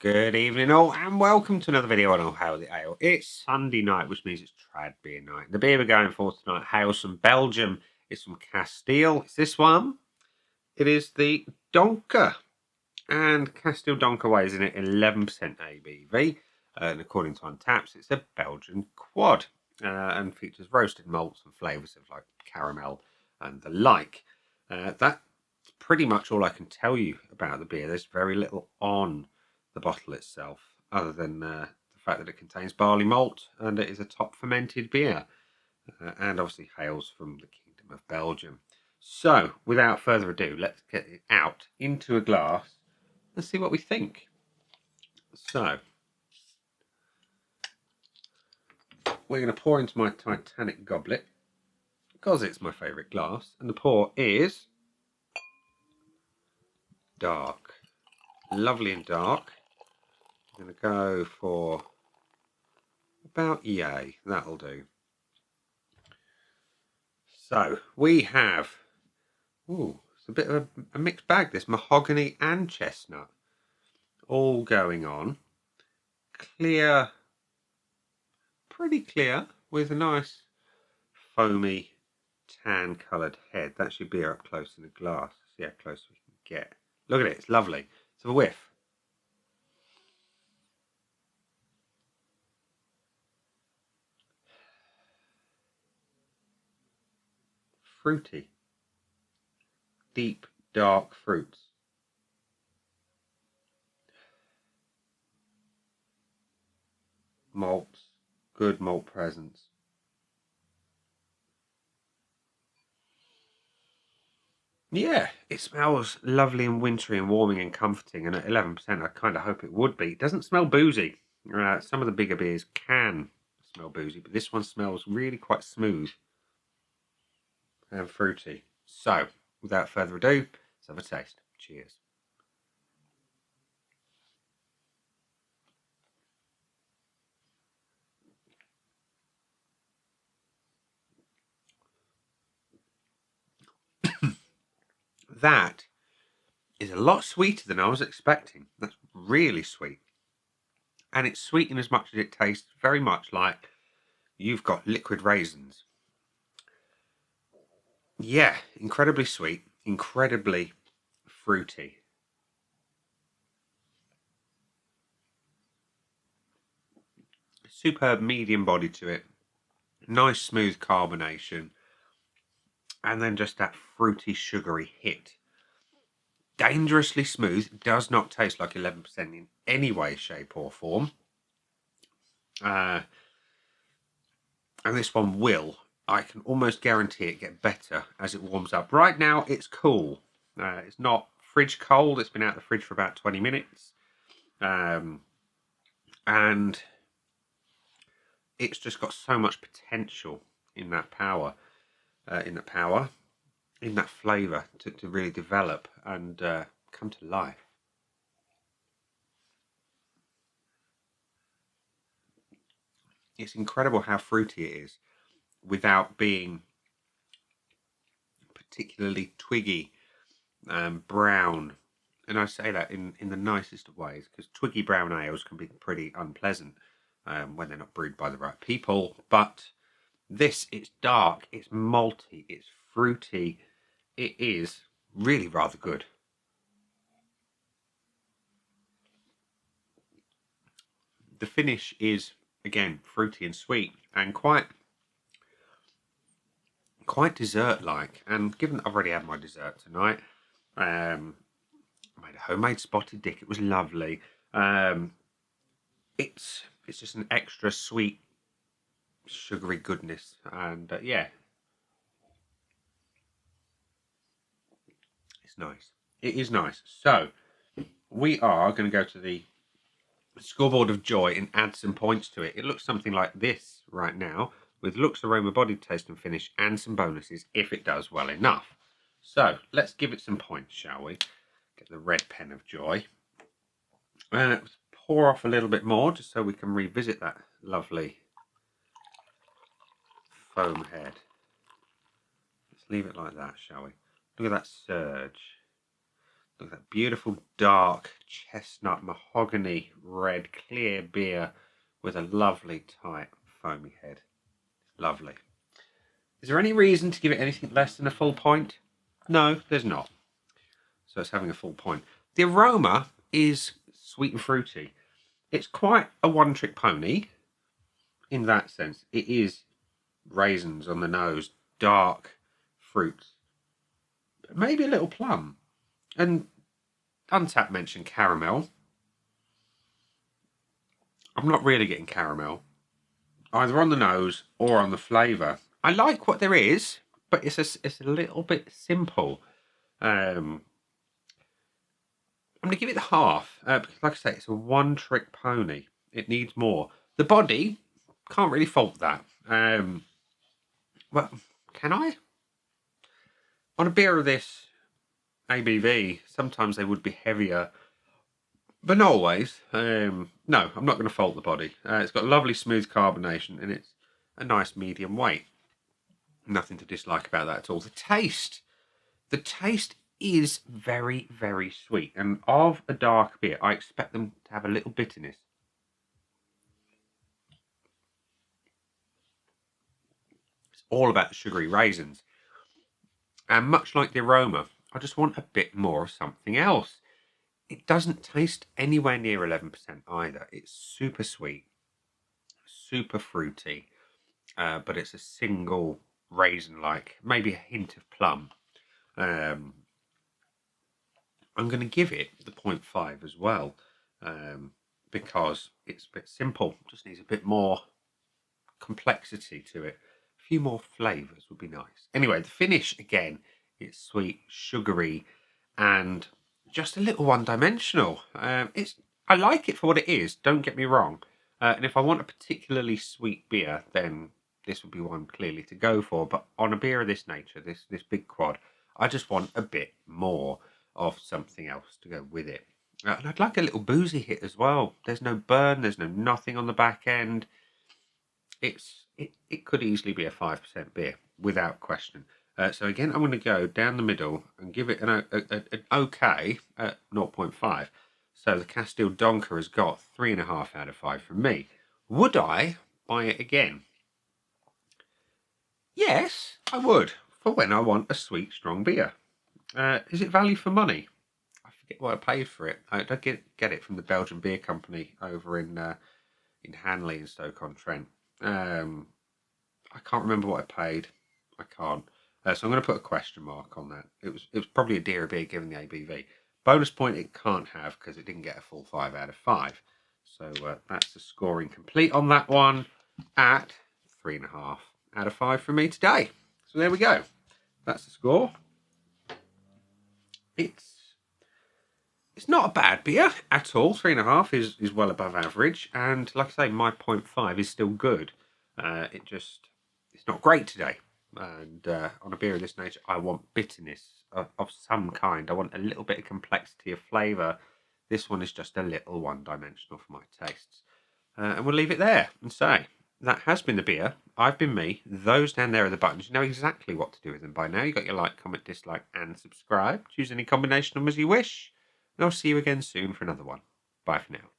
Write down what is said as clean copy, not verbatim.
Good evening all and welcome to another video on Ohio the Ale. It's Sunday night, which means it's trad beer night. The beer we're going for tonight hails from Belgium. It's from Kasteel. It's this one. It is the Donker. And Kasteel Donker weighs in at 11% ABV. And according to Untaps, it's a Belgian quad. And features roasted malts and flavours of like caramel and the like. That's pretty much all I can tell you about the beer. There's very little on the bottle itself, other than the fact that it contains barley malt and it is a top fermented beer, and obviously hails from the Kingdom of Belgium. So, without further ado, let's get it out into a glass and see what we think. So, we're going to pour into my Titanic goblet because it's my favourite glass, and the pour is dark, lovely and dark. I'm going to go for about yay, that'll do. So we have, it's a bit of a mixed bag, this mahogany and chestnut all going on. Clear, pretty clear, with a nice foamy tan coloured head. That's your beer up close in the glass. See how close we can get. Look at it, it's lovely. It's a whiff. Fruity. Deep, dark fruits. Malts. Good malt presence. Yeah, it smells lovely and wintry and warming and comforting, and at 11% I kind of hope it would be. It doesn't smell boozy. Some of the bigger beers can smell boozy, but this one smells really quite smooth and fruity. So, without further ado, let's have a taste. Cheers. That is a lot sweeter than I was expecting. That's really sweet. And it's sweet in as much as it tastes very much like you've got liquid raisins. Yeah, incredibly sweet, incredibly fruity. Superb medium body to it. Nice smooth carbonation. And then just that fruity, sugary hit. Dangerously smooth. Does not taste like 11% in any way, shape or form. And this one will. I can almost guarantee it get better as it warms up. Right now, it's cool. It's not fridge cold. It's been out of the fridge for about 20 minutes. And it's just got so much potential in that power, in that flavour to really develop and come to life. It's incredible how fruity it is without being particularly twiggy and brown. And I say that in the nicest of ways, because twiggy brown ales can be pretty unpleasant when they're not brewed by the right people. But this, it's dark, it's malty, it's fruity. It is really rather good. The finish is, again, fruity and sweet and quite dessert-like. And given that I've already had my dessert tonight, I made a homemade spotted dick. It was lovely. It's just an extra sweet, sugary goodness, and yeah, it's nice. It is nice. So we are going to go to the scoreboard of joy and add some points to it. It looks something like this right now, with looks, aroma, body, taste and finish, and some bonuses if it does well enough. So let's give it some points, shall we? Get the red pen of joy. Let's pour off a little bit more just so we can revisit that lovely foam head. Let's leave it like that, shall we? Look at that surge. Look at that beautiful dark chestnut mahogany red clear beer with a lovely tight foamy head. Lovely. Is there any reason to give it anything less than a full point? No, there's not. So it's having a full point. The aroma is sweet and fruity. It's quite a one-trick pony in that sense. It is raisins on the nose, dark fruits, maybe a little plum. And Untapped mentioned caramel. I'm not really getting caramel, either on the nose or on the flavour. I like what there is, but it's a little bit simple. I'm going to give it the half, because like I say, it's a one-trick pony. It needs more. The body, can't really fault that. Well, can I? On a beer of this ABV, sometimes they would be heavier, but not always. No, I'm not going to fault the body. It's got lovely smooth carbonation, and it's a nice medium weight. Nothing to dislike about that at all. The taste is very, very sweet. And of a dark beer, I expect them to have a little bitterness. It's all about the sugary raisins. And much like the aroma, I just want a bit more of something else. It doesn't taste anywhere near 11% either. It's super sweet, super fruity, but it's a single raisin-like, maybe a hint of plum. I'm going to give it the 0.5 as well, because it's a bit simple. Just needs a bit more complexity to it. A few more flavours would be nice. Anyway, the finish, again, it's sweet, sugary, and just a little one-dimensional. I like it for what it is, don't get me wrong. And if I want a particularly sweet beer, then this would be one clearly to go for. But on a beer of this nature, this big quad, I just want a bit more of something else to go with it. And I'd like a little boozy hit as well. There's no burn, there's no nothing on the back end. It could easily be a 5% beer, without question. So again, I'm going to go down the middle and give it an okay at 0.5. So the Kasteel Donker has got 3.5 out of 5 from me. Would I buy it again? Yes, I would, for when I want a sweet, strong beer. Is it value for money? I forget what I paid for it. I get it from the Belgian beer company over in Hanley in Stoke-on-Trent. I can't remember what I paid. I can't. So I'm going to put a question mark on that. It was probably a dearer beer given the ABV. Bonus point it can't have because it didn't get a full 5 out of 5. So that's the scoring complete on that one at 3.5 out of 5 for me today. So there we go. That's the score. It's not a bad beer at all. 3.5 is well above average. And like I say, my 0.5 is still good. It's not great today. And on a beer of this nature, I want bitterness of some kind. I want a little bit of complexity of flavour. This one is just a little one-dimensional for my tastes. And we'll leave it there and say, that has been the beer. I've been me. Those down there are the buttons. You know exactly what to do with them by now. You've got your like, comment, dislike, and subscribe. Choose any combination of them as you wish. And I'll see you again soon for another one. Bye for now.